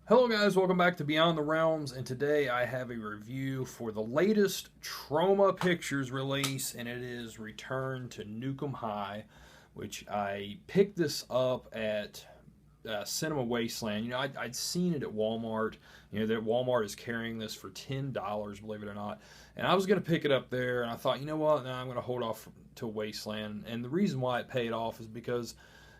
Hello guys, welcome back to Beyond the Realms, and today I have a review for the latest Troma Pictures release, and it is Return to NUKE'EM High, which I picked this up at Cinema Wasteland. I'd seen it at Walmart. That Walmart is carrying this for $10, believe it or not. And I was going to pick it up there, and I thought, you know what, no, I'm going to hold off to Wasteland. And the reason why it paid off is because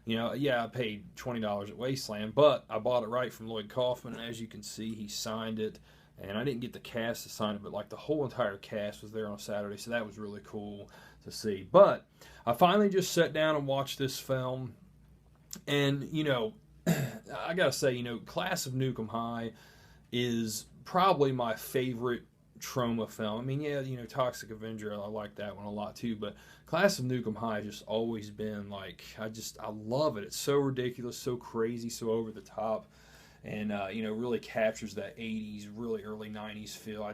yeah, I paid $20 at Wasteland, but I bought it right from Lloyd Kaufman, and as you can see, he signed it, and I didn't get the cast to sign it, but like the whole entire cast was there on Saturday, so that was really cool to see. But I finally just sat down and watched this film, and I gotta say, Class of NUKE'EM High is probably my favorite Troma film. I mean, yeah, Toxic Avenger, I like that one a lot too, but Class of NUKE'EM High just always been like, I love it. It's so ridiculous, so crazy, so over the top, and really captures that 80s, really early 90s feel.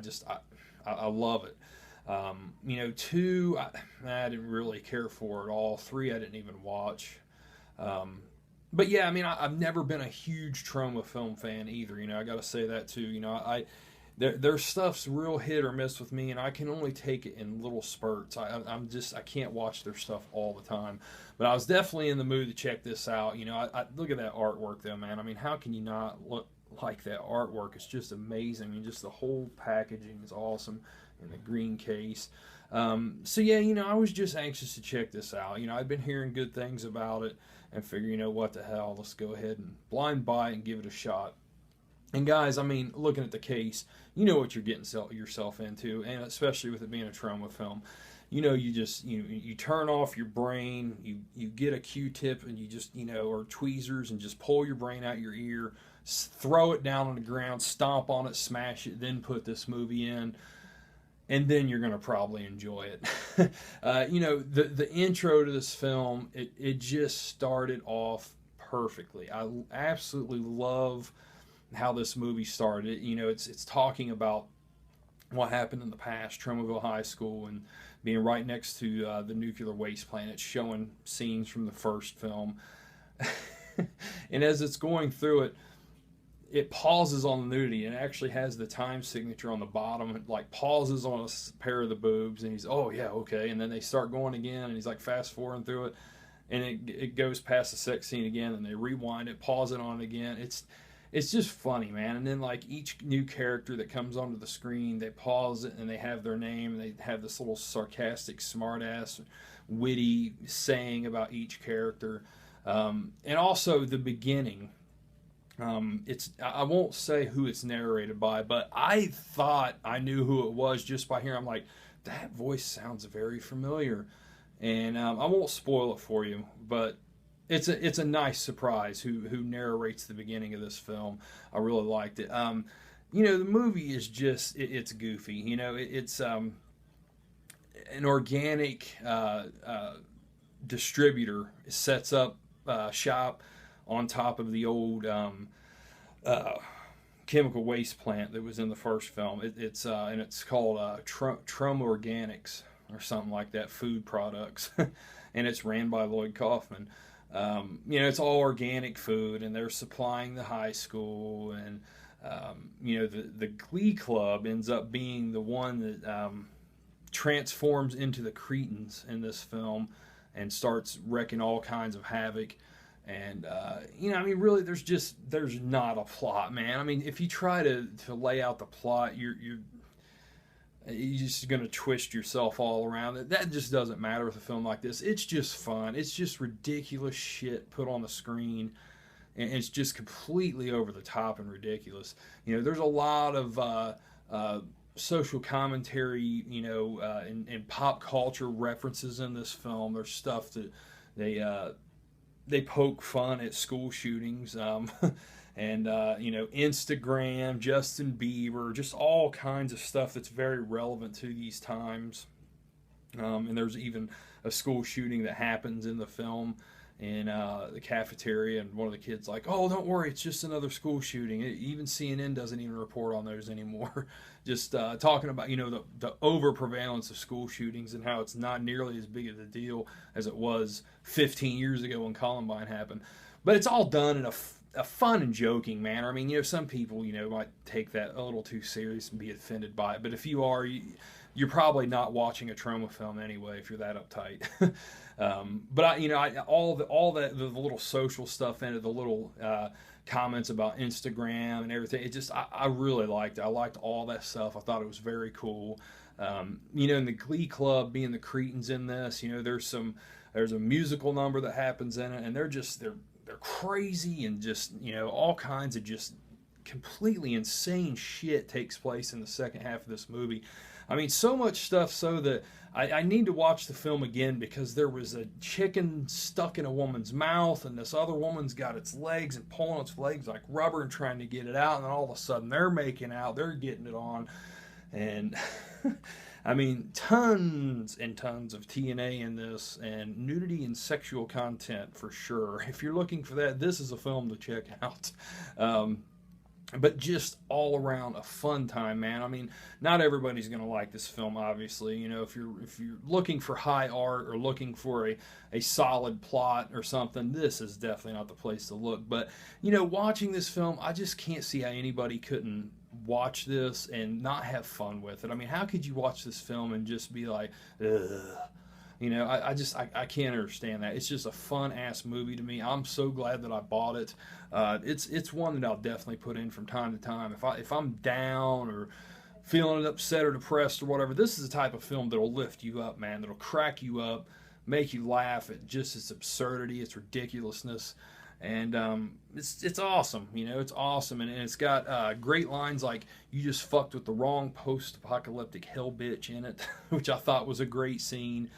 I love it. 2, I didn't really care for at all. 3, I didn't even watch. But yeah, I mean, I've never been a huge Troma film fan either. I got to say that too. Their stuff's real hit or miss with me, and I can only take it in little spurts. I can't watch their stuff all the time. But I was definitely in the mood to check this out. I look at that artwork though, man. I mean, how can you not look like that artwork? It's just amazing. I mean, just the whole packaging is awesome in the green case. So yeah, I was just anxious to check this out. I've been hearing good things about it, and figure, what the hell, let's go ahead and blind buy it and give it a shot. And guys, I mean, looking at the case, you know what you're getting yourself into, and especially with it being a Troma film. You turn off your brain, you get a Q-tip, and you just, or tweezers, and just pull your brain out your ear, throw it down on the ground, stomp on it, smash it, then put this movie in, and then you're going to probably enjoy it. The intro to this film, it just started off perfectly. I absolutely love how this movie started. It's talking about what happened in the past, Tromaville High School, and being right next to the nuclear waste plant. It's showing scenes from the first film. And as it's going through it, it pauses on the nudity, and it actually has the time signature on the bottom. It like pauses on a pair of the boobs, and he's, oh yeah, okay. And then they start going again, and he's like fast forwarding through it, and it goes past the sex scene again, and they rewind it, pause it on it again. It's just funny, man. And then like each new character that comes onto the screen, they pause it and they have their name, and they have this little sarcastic, smart-ass, witty saying about each character. And also the beginning. I won't say who it's narrated by, but I thought I knew who it was just by hearing. I'm like, that voice sounds very familiar, and I won't spoil it for you, but it's a nice surprise who narrates the beginning of this film. I really liked it. The movie is just it's goofy. It's an organic distributor sets up shop on top of the old chemical waste plant that was in the first film. It's called Troma Organics or something like that, food products, and it's ran by Lloyd Kaufman. It's all organic food, and they're supplying the high school, and the Glee Club ends up being the one that transforms into the Cretans in this film and starts wreaking all kinds of havoc. And really, there's not a plot, man. I mean, if you try to lay out the plot, you're just going to twist yourself all around. That just doesn't matter with a film like this. It's just fun. It's just ridiculous shit put on the screen, and it's just completely over the top and ridiculous. There's a lot of social commentary, and pop culture references in this film. There's stuff that they poke fun at school shootings, and Instagram, Justin Bieber, just all kinds of stuff that's very relevant to these times. And there's even a school shooting that happens in the film in the cafeteria, and one of the kids like, oh, don't worry, it's just another school shooting. Even CNN doesn't even report on those anymore. Just talking about the over prevalence of school shootings and how it's not nearly as big of a deal as it was 15 years ago when Columbine happened. But it's all done in a a fun and joking manner. I mean, you know, some people, you know, might take that a little too serious and be offended by it. But if you are, you're probably not watching a Troma film anyway if you're that uptight. But all the little social stuff in it, the little comments about Instagram and everything. It just I really liked it. I liked all that stuff. I thought it was very cool. You know, in the Glee Club, being the Cretans in this, you know, there's a musical number that happens in it, and they're crazy, and just, you know, all kinds of just completely insane shit takes place in the second half of this movie. I mean, so much stuff so that I need to watch the film again, because there was a chicken stuck in a woman's mouth, and this other woman's got its legs and pulling its legs like rubber and trying to get it out, and then all of a sudden they're making out, they're getting it on, and I mean, tons and tons of TNA in this, and nudity and sexual content for sure. If you're looking for that, this is a film to check out. But just all around a fun time, man. I mean, not everybody's going to like this film, obviously. You know, if you're looking for high art or looking for a solid plot or something, this is definitely not the place to look. But, you know, watching this film, I just can't see how anybody couldn't watch this and not have fun with it. I mean, how could you watch this film and just be like, ugh? You know, I can't understand that. It's just a fun ass movie to me. I'm so glad that I bought it. It's one that I'll definitely put in from time to time. If I'm down or feeling upset or depressed or whatever, this is the type of film that'll lift you up, man. That'll crack you up, make you laugh at just its absurdity, its ridiculousness. And it's awesome, you know, it's awesome, and it's got great lines like, "You just fucked with the wrong post-apocalyptic hell bitch" in it, which I thought was a great scene.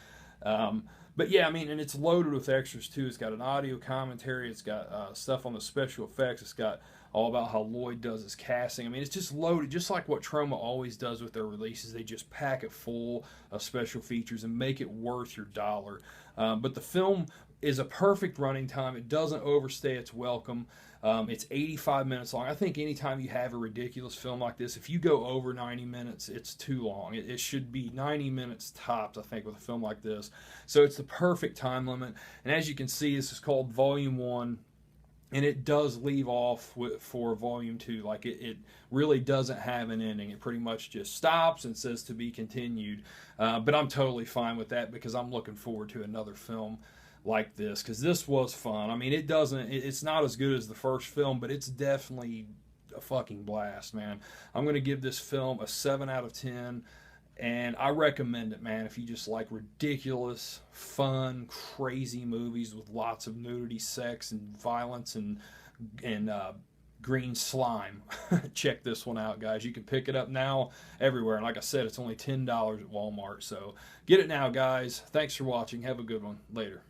But yeah, I mean, and it's loaded with extras too. It's got an audio commentary, it's got stuff on the special effects, it's got all about how Lloyd does his casting. I mean, it's just loaded, just like what Troma always does with their releases. They just pack it full of special features and make it worth your dollar. But the film is a perfect running time. It doesn't overstay its welcome. It's 85 minutes long. I think anytime you have a ridiculous film like this, if you go over 90 minutes, it's too long. It should be 90 minutes tops, I think, with a film like this. So it's the perfect time limit. And as you can see, this is called Volume 1. And it does leave off for Volume 2. Like, it really doesn't have an ending. It pretty much just stops and says to be continued. But I'm totally fine with that, because I'm looking forward to another film like this, because this was fun. I mean, it's not as good as the first film, but it's definitely a fucking blast, man. I'm going to give this film a 7 out of 10. And I recommend it, man, if you just like ridiculous, fun, crazy movies with lots of nudity, sex, and violence, and green slime. Check this one out, guys. You can pick it up now everywhere. And like I said, it's only $10 at Walmart. So get it now, guys. Thanks for watching. Have a good one. Later.